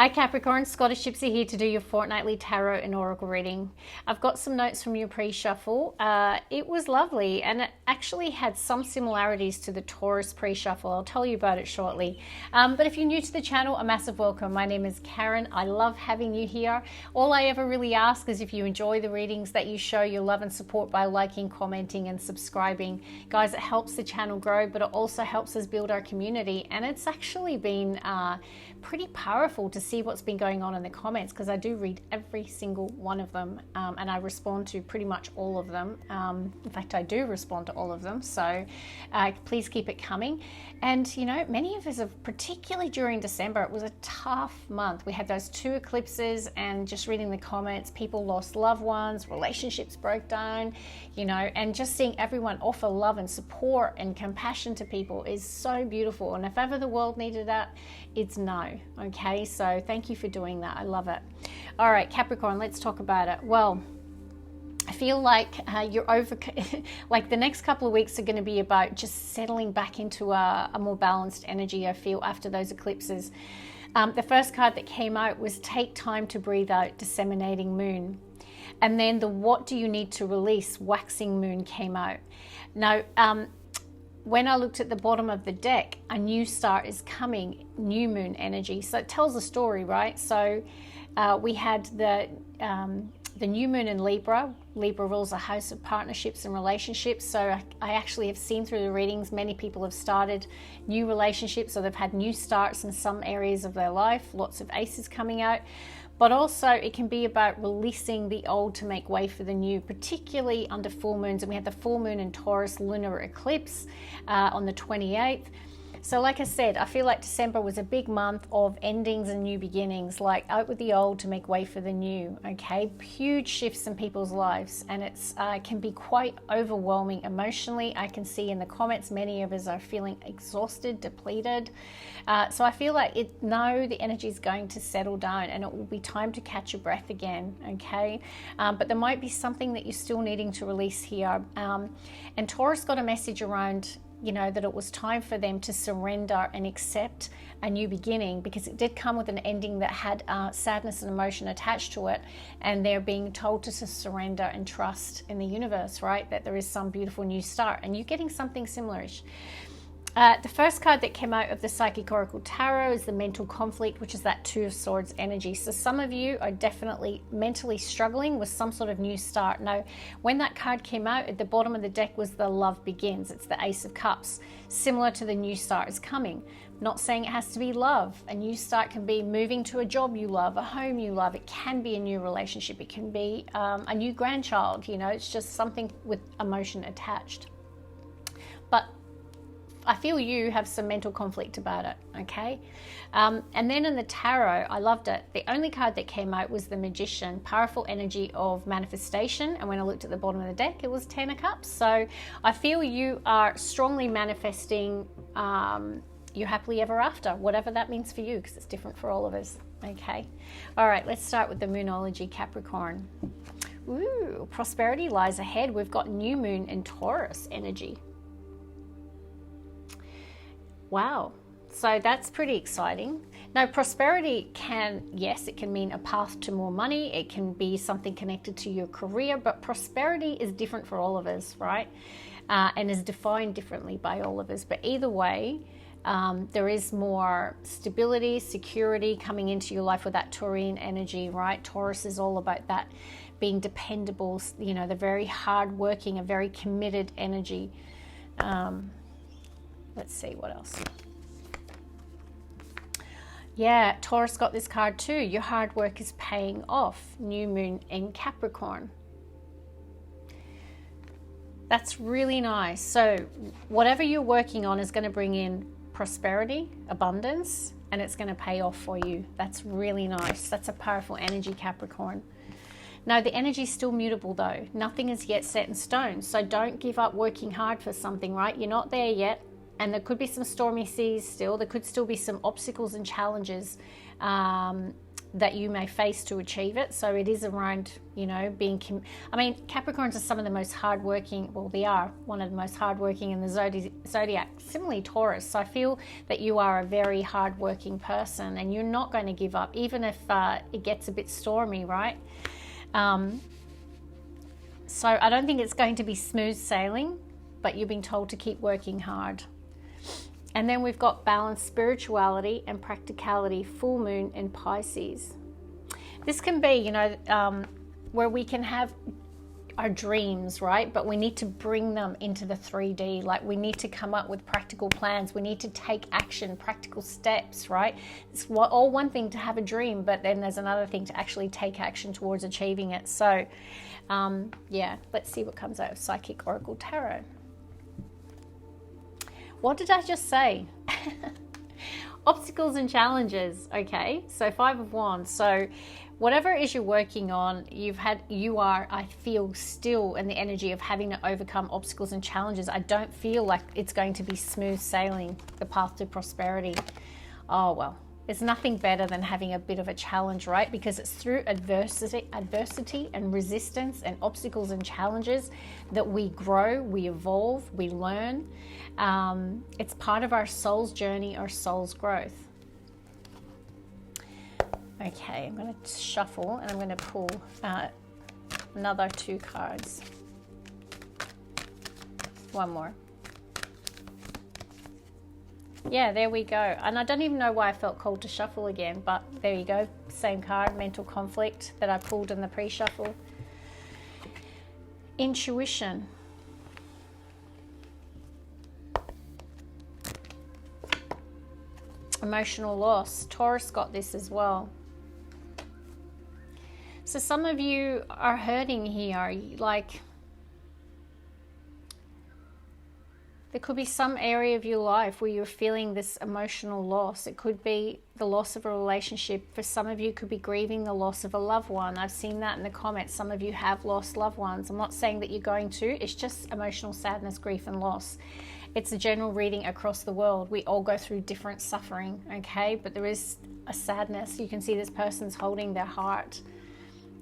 Hi Capricorn, Scottish Gypsy here to do your fortnightly tarot and oracle reading. I've got some notes from your pre-shuffle. It was lovely and it actually had some similarities to the Taurus pre-shuffle. I'll tell you about it shortly. But if you're new to the channel, a massive welcome. My name is Karen. I love having you here. All I ever really ask is if you enjoy the readings that you show your love and support by liking, commenting and subscribing. Guys, it helps the channel grow, but it also helps us build our community. And it's actually been pretty powerful to see what's been going on in the comments, because I do read every single one of them and I respond to pretty much all of them. In fact, I do respond to all of them, so please keep it coming. And you know, many of us have, particularly during December, it was a tough month. We had those 2 eclipses, and just reading the comments, people lost loved ones, relationships broke down, you know, and just seeing everyone offer love and support and compassion to people is so beautiful. And if ever the world needed that, it's now. Okay, so thank you for doing that. I love it. All right, Capricorn, let's talk about it. Well, I feel like you're over, like the next couple of weeks are going to be about just settling back into a more balanced energy, I feel, after those eclipses. The first card that came out was Take Time to Breathe Out, Disseminating Moon. And then the What Do You Need to Release, Waxing Moon came out. Now, when I looked at the bottom of the deck, a new start is coming, new moon energy. So it tells a story, right? So we had the new moon in Libra. Libra rules a house of partnerships and relationships. So I actually have seen through the readings, many people have started new relationships, or they've had new starts in some areas of their life, lots of aces coming out. But also it can be about releasing the old to make way for the new, particularly under full moons. And we had the full moon in Taurus lunar eclipse on the 28th. So like I said, I feel like December was a big month of endings and new beginnings, like out with the old to make way for the new, okay? Huge shifts in people's lives, and it's can be quite overwhelming emotionally. I can see in the comments, many of us are feeling exhausted, depleted. So I feel like now the energy is going to settle down and it will be time to catch your breath again, okay? But there might be something that you're still needing to release here. And Taurus got a message around, you know, that it was time for them to surrender and accept a new beginning, because it did come with an ending that had sadness and emotion attached to it, and they're being told to surrender and trust in the universe, right? That there is some beautiful new start, and you're getting something similar-ish. The first card that came out of the Psychic Oracle Tarot is the Mental Conflict, which is that 2 of Swords energy. So some of you are definitely mentally struggling with some sort of new start. Now, when that card came out, at the bottom of the deck was the Love Begins. It's the Ace of Cups, similar to the new start is coming. I'm not saying it has to be love. A new start can be moving to a job you love, a home you love. It can be a new relationship. It can be a new grandchild. You know, it's just something with emotion attached. But I feel you have some mental conflict about it, okay? And then in the tarot, I loved it. The only card that came out was the Magician, powerful energy of manifestation. And when I looked at the bottom of the deck, it was 10 of Cups. So I feel you are strongly manifesting your happily ever after, whatever that means for you, because it's different for all of us, okay? All right, let's start with the Moonology, Capricorn. Ooh, prosperity lies ahead. We've got new moon in Taurus energy. Wow, so that's pretty exciting. Now, prosperity can, yes, it can mean a path to more money. It can be something connected to your career, but prosperity is different for all of us, right? And is defined differently by all of us. But either way, there is more stability, security coming into your life with that Taurine energy, right? Taurus is all about that being dependable, you know, the very hardworking, a very committed energy. Let's see what else. Yeah, Taurus got this card too. Your hard work is paying off. New moon in Capricorn. That's really nice. So whatever you're working on is going to bring in prosperity, abundance, and it's going to pay off for you. That's really nice. That's a powerful energy, Capricorn. Now, the energy is still mutable though. Nothing is yet set in stone. So don't give up working hard for something, right? You're not there yet. And there could be some stormy seas still. There could still be some obstacles and challenges that you may face to achieve it. So it is around, you know, Capricorns are some of the most hardworking, well, they are one of the most hardworking in the zodiac, similarly Taurus. So I feel that you are a very hardworking person and you're not going to give up, even if it gets a bit stormy, right? So I don't think it's going to be smooth sailing, but you're being told to keep working hard. And then we've got balance, spirituality and practicality, full moon in Pisces. This can be, you know, where we can have our dreams, right? But we need to bring them into the 3D. Like we need to come up with practical plans. We need to take action, practical steps, right? It's all one thing to have a dream, but then there's another thing to actually take action towards achieving it. So, yeah, let's see what comes out of Psychic Oracle Tarot. What did I just say? Obstacles and challenges. Okay, so 5 of Wands. So whatever it is you're working on, you are, I feel, still in the energy of having to overcome obstacles and challenges. I don't feel like it's going to be smooth sailing, the path to prosperity. Oh, well, there's nothing better than having a bit of a challenge, right? Because it's through adversity and resistance and obstacles and challenges that we grow, we evolve, we learn. It's part of our soul's journey, our soul's growth. Okay, I'm going to shuffle and I'm going to pull another 2 cards. One more. Yeah, there we go. And I don't even know why I felt called to shuffle again, but there you go. Same card, mental conflict, that I pulled in the pre-shuffle. Intuition. Emotional loss. Taurus got this as well. So some of you are hurting here, like there could be some area of your life where you're feeling this emotional loss. It could be the loss of a relationship. For some of you, it could be grieving the loss of a loved one. I've seen that in the comments. Some of you have lost loved ones. I'm not saying that you're going to. It's just emotional sadness, grief, and loss. It's a general reading across the world. We all go through different suffering, okay? But there is a sadness. You can see this person's holding their heart,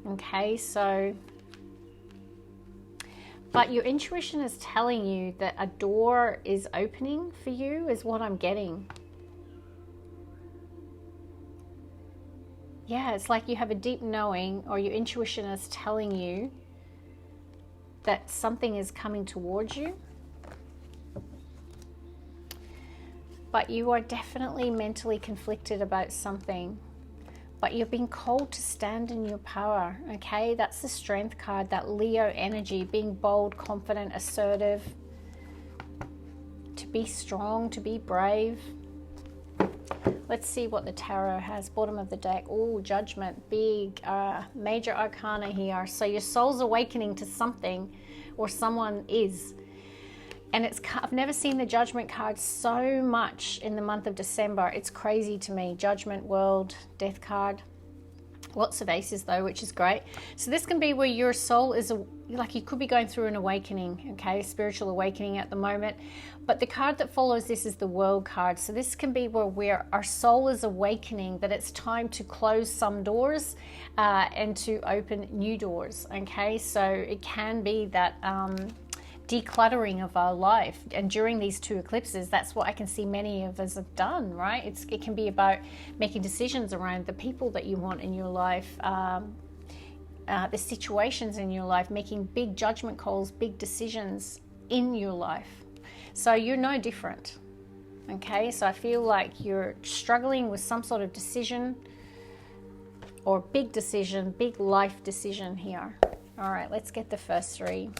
okay? So, but your intuition is telling you that a door is opening for you, is what I'm getting. Yeah, it's like you have a deep knowing, or your intuition is telling you that something is coming towards you. But you are definitely mentally conflicted about something. But you're being called to stand in your power, okay? That's the Strength card, that Leo energy, being bold, confident, assertive, to be strong, to be brave. Let's see what the tarot has. Bottom of the deck. Oh, Judgment, big, major arcana here. So your soul's awakening to something, or someone is. And I've never seen the Judgment card so much in the month of December. It's crazy to me. Judgment, World, Death card. Lots of aces though, which is great. So this can be where your soul is, like you could be going through an awakening, okay? A spiritual awakening at the moment. But the card that follows this is the World card. So this can be where our soul is awakening, that it's time to close some doors and to open new doors, okay? So it can be that decluttering of our life, and during these 2 eclipses, that's what I can see many of us have done, right? It can be about making decisions around the people that you want in your life, the situations in your life, making big judgment calls, big decisions in your life. So you're no different, okay? So I feel like you're struggling with some sort of decision, or big decision, big life decision here. All right, let's get the first 3.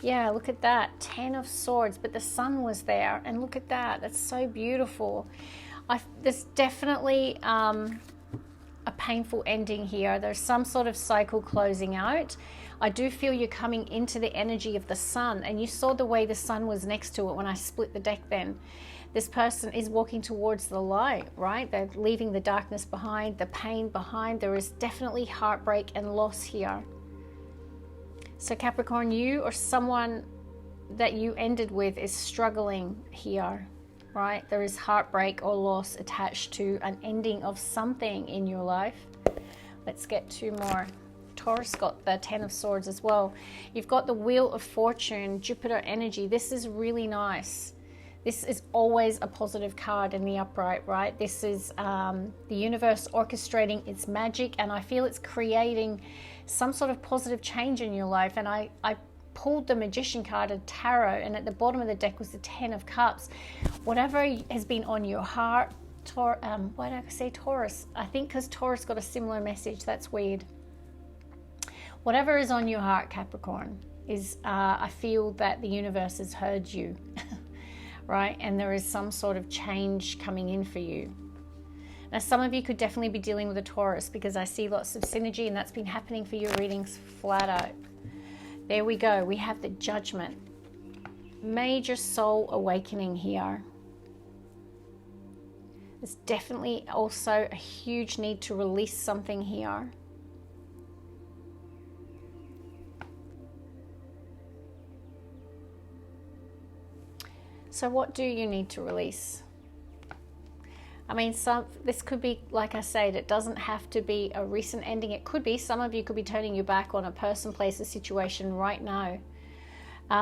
Yeah, look at that, 10 of Swords, but the sun was there, and look at that, that's so beautiful. There's definitely a painful ending here. There's some sort of cycle closing out. I do feel you're coming into the energy of the sun, and you saw the way the sun was next to it when I split the deck then. This person is walking towards the light, right? They're leaving the darkness behind, the pain behind. There is definitely heartbreak and loss here. So Capricorn, you or someone that you ended with is struggling here, right? There is heartbreak or loss attached to an ending of something in your life. Let's get two more. Taurus got the Ten of Swords as well. You've got the Wheel of Fortune, Jupiter energy. This is really nice. This is always a positive card in the upright, right? This is the universe orchestrating its magic, and I feel it's creating some sort of positive change in your life. And I pulled the Magician card of Tarot, and at the bottom of the deck was the Ten of Cups. Whatever has been on your heart, why did I say Taurus? I think because Taurus got a similar message. That's weird. Whatever is on your heart, Capricorn, is I feel that the universe has heard you. Right? And there is some sort of change coming in for you. Now, some of you could definitely be dealing with a Taurus, because I see lots of synergy, and that's been happening for your readings flat out. There we go. We have the Judgment. Major soul awakening here. There's definitely also a huge need to release something here. So what do you need to release? I mean, this could be, like I said, it doesn't have to be a recent ending. It could be, some of you could be turning your back on a person, place, or situation right now.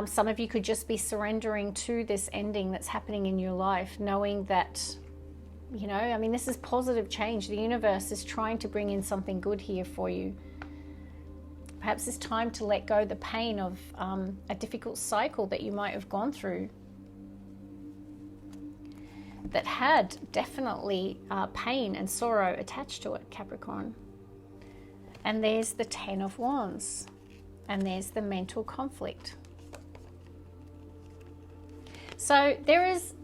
Some of you could just be surrendering to this ending that's happening in your life, knowing that, you know, I mean, this is positive change. The universe is trying to bring in something good here for you. Perhaps it's time to let go the pain of a difficult cycle that you might have gone through, that had definitely pain and sorrow attached to it, Capricorn. And there's the Ten of Wands, and there's the mental conflict. So there is,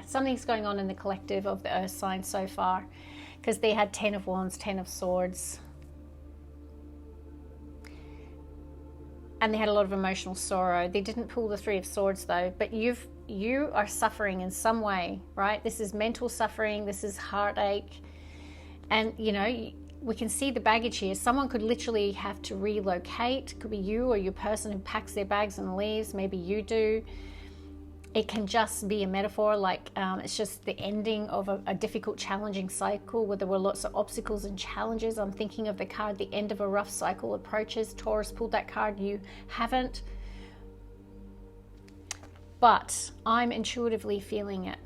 something's going on in the collective of the Earth signs so far, because they had Ten of Wands, Ten of Swords, and they had a lot of emotional sorrow. They didn't pull the Three of Swords though, but you are suffering in some way, right? This is mental suffering, this is heartache, and you know, we can see the baggage here. Someone could literally have to relocate. It could be you or your person who packs their bags and leaves. Maybe you do. It can just be a metaphor, like it's just the ending of a difficult, challenging cycle where there were lots of obstacles and challenges. I'm thinking of the card, the end of a rough cycle approaches. Taurus pulled that card, you haven't. But I'm intuitively feeling it.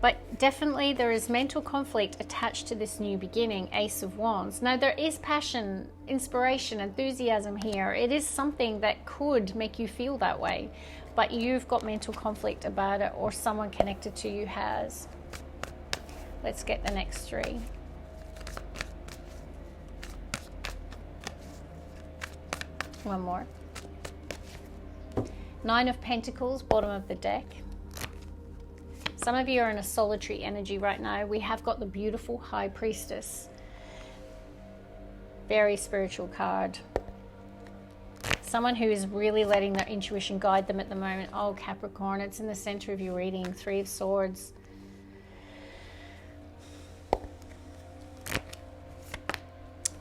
But definitely there is mental conflict attached to this new beginning, Ace of Wands. Now there is passion, inspiration, enthusiasm here. It is something that could make you feel that way, but you've got mental conflict about it, or someone connected to you has. Let's get the next three. One more. Nine of Pentacles, bottom of the deck. Some of you are in a solitary energy right now. We have got the beautiful High Priestess. Very spiritual card. Someone who is really letting their intuition guide them at the moment. Oh, Capricorn, it's in the center of your reading. Three of Swords.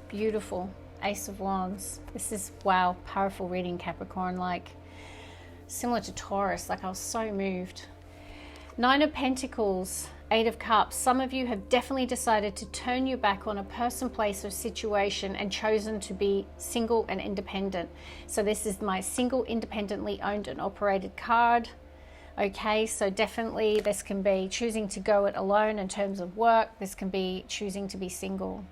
Beautiful. Ace of Wands. This is, wow, powerful reading, Capricorn. Like, similar to Taurus. Like, I was so moved. Nine of Pentacles, Eight of Cups. Some of you have definitely decided to turn your back on a person, place, or situation and chosen to be single and independent. So this is my single, independently owned and operated card. Okay, so definitely this can be choosing to go it alone in terms of work. This can be choosing to be single.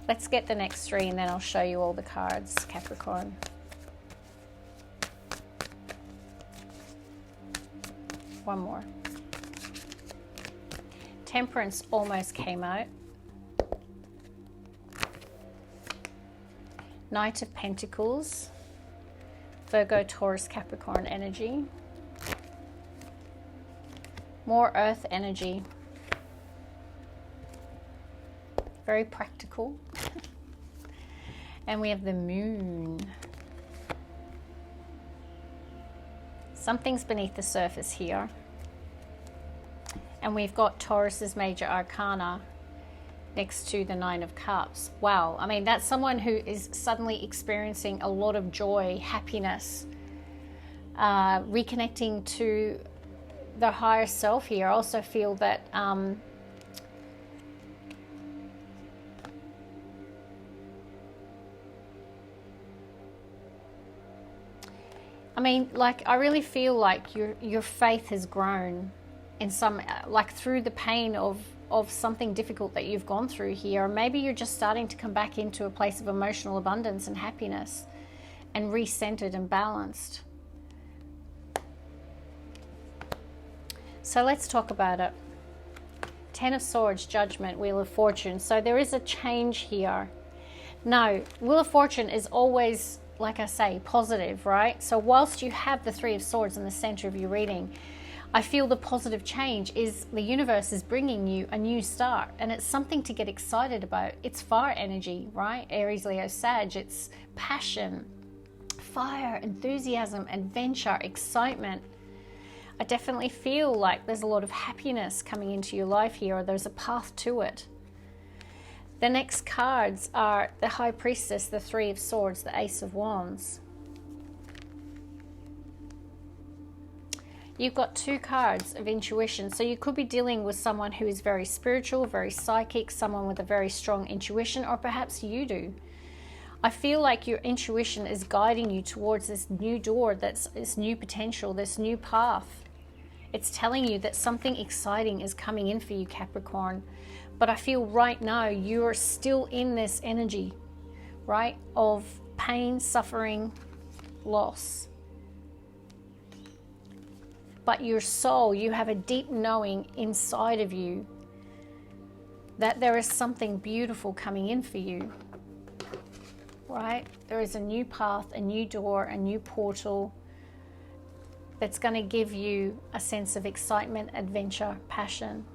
Let's get the next three and then I'll show you all the cards, Capricorn. One more. Temperance almost came out. Knight of Pentacles. Virgo, Taurus, Capricorn energy. More earth energy. Very practical. And we have the Moon. Something's beneath the surface here. And we've got Taurus's major arcana. next to the Nine of Cups. Wow. I mean, that's someone who is suddenly experiencing a lot of joy, happiness, reconnecting to the higher self here. I also feel that I mean, like, I really feel like your faith has grown in some, like, through the pain of something difficult that you've gone through here. Or maybe you're just starting to come back into a place of emotional abundance and happiness and recentered and balanced. So let's talk about it. Ten of Swords, Judgment, Wheel of Fortune. So there is a change here. Now, Wheel of Fortune is always, like I say, positive, right? So whilst you have the Three of Swords in the center of your reading, I feel the positive change is the universe is bringing you a new start, and it's something to get excited about. It's fire energy, right? Aries, Leo, Sag. It's passion, fire, enthusiasm, adventure, excitement. I definitely feel like there's a lot of happiness coming into your life here, or there's a path to it. The next cards are the High Priestess, the Three of Swords, the Ace of Wands. You've got two cards of intuition. So you could be dealing with someone who is very spiritual, very psychic, someone with a very strong intuition, or perhaps you do. I feel like your intuition is guiding you towards this new door, that's this new potential, this new path. It's telling you that something exciting is coming in for you, Capricorn. But I feel right now you're still in this energy, right, of pain, suffering, loss. But your soul, you have a deep knowing inside of you that there is something beautiful coming in for you, right? There is a new path, a new door, a new portal that's going to give you a sense of excitement, adventure, passion.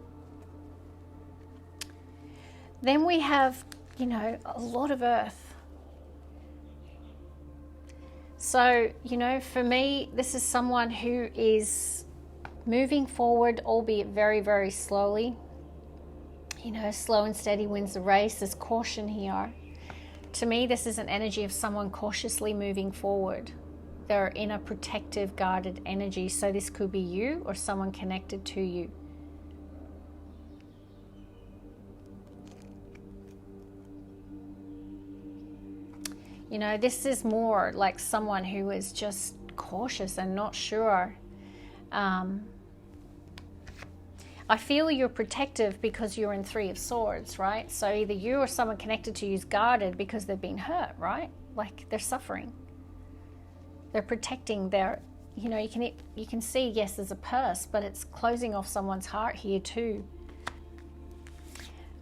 Then we have, you know, a lot of earth. So, you know, for me, this is someone who is moving forward, albeit very, very slowly. You know, slow and steady wins the race. There's caution here. To me, this is an energy of someone cautiously moving forward. They're in a protective, guarded energy. So this could be you or someone connected to you. You know, this is more like someone who is just cautious and not sure. I feel you're protective because you're in Three of Swords, right? So either you or someone connected to you is guarded because they've been hurt, right? Like they're suffering. They're protecting their, you know, you can see, yes, there's a purse, but it's closing off someone's heart here too.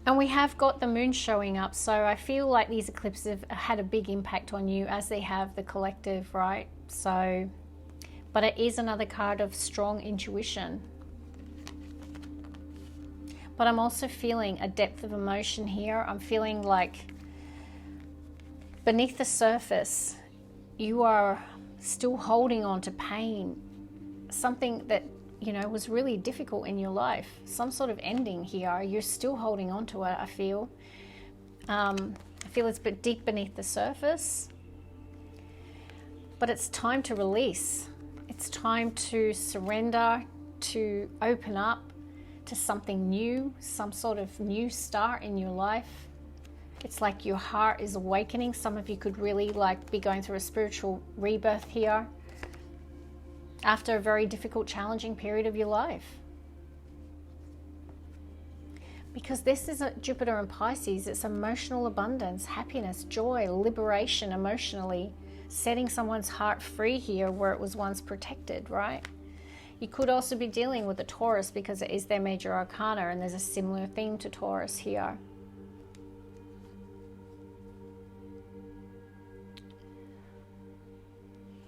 And we have got the moon showing up, so I feel like these eclipses have had a big impact on you, as they have the collective, right? So, but it is another card of strong intuition. But I'm also feeling a depth of emotion here. I'm feeling like beneath the surface, you are still holding on to pain, something that, you know, was really difficult in your life, some sort of ending here. You're still holding on to it, I feel. I feel it's a bit deep beneath the surface, but it's time to release. It's time to surrender, to open up to something new, some sort of new start in your life. It's like your heart is awakening. Some of you could really like be going through a spiritual rebirth here after a very difficult, challenging period of your life. Because this is a Jupiter and Pisces. It's emotional abundance, happiness, joy, liberation emotionally, setting someone's heart free here where it was once protected, right? You could also be dealing with a Taurus because it is their major arcana, and there's a similar theme to Taurus here.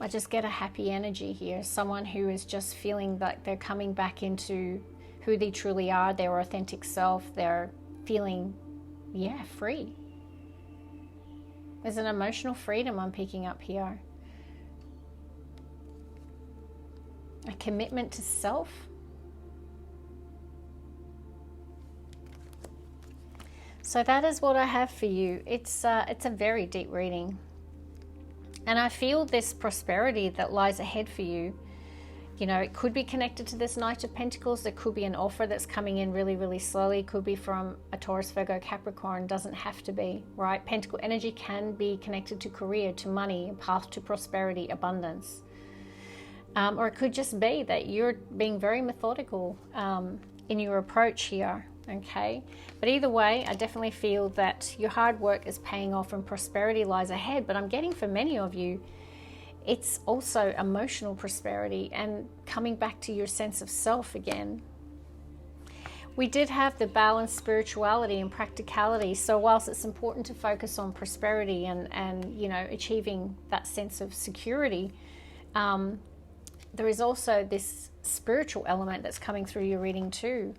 I just get a happy energy here. Someone who is just feeling like they're coming back into who they truly are, their authentic self. They're feeling, yeah, free. There's an emotional freedom I'm picking up here. A commitment to self. So that is what I have for you. It's a very deep reading. And I feel this prosperity that lies ahead for you. You know, it could be connected to this Knight of Pentacles. There could be an offer that's coming in really, really slowly. It could be from a Taurus, Virgo, Capricorn. Doesn't have to be, right? Pentacle energy can be connected to career, to money, path to prosperity, abundance. Or it could just be that you're being very methodical in your approach here, okay? But either way, I definitely feel that your hard work is paying off and prosperity lies ahead. But I'm getting for many of you, it's also emotional prosperity and coming back to your sense of self again. We did have the balance, spirituality and practicality. So whilst it's important to focus on prosperity and you know, achieving that sense of security, there is also this spiritual element that's coming through your reading too.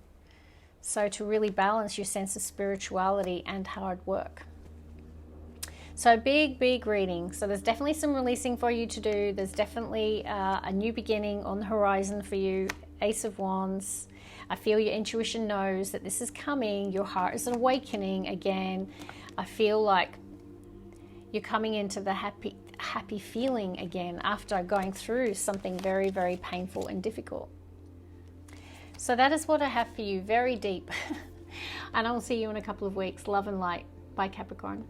So to really balance your sense of spirituality and hard work. So big reading. So there's definitely some releasing for you to do. There's definitely a new beginning on the horizon for you. Ace of Wands. I feel your intuition knows that this is coming. Your heart is awakening again. I feel like you're coming into the happy feeling again after going through something very, very painful and difficult. So that is what I have for you, very deep. And I'll see you in a couple of weeks. Love and light. Bye, Capricorn.